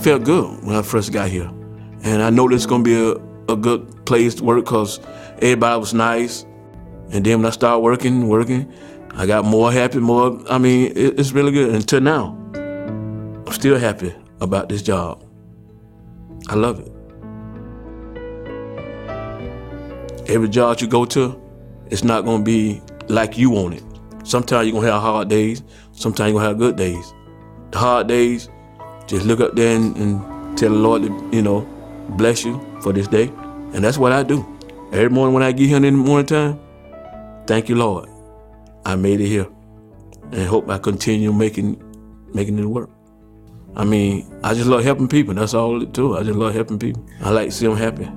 felt good when I first got here. And I know this is going to be a good place to work because everybody was nice. And then when I started working, I got more happy, it's really good. Until now, I'm still happy about this job. I love it. Every job you go to, it's not going to be like you want it. Sometimes you're going to have hard days. Sometimes you're going to have good days. The hard days, just look up there and tell the Lord to, bless you for this day. And that's what I do. Every morning when I get here in the morning time, thank you, Lord. I made it here. And hope I continue making it work. I just love helping people. That's all it do. I just love helping people. I like to see them happy.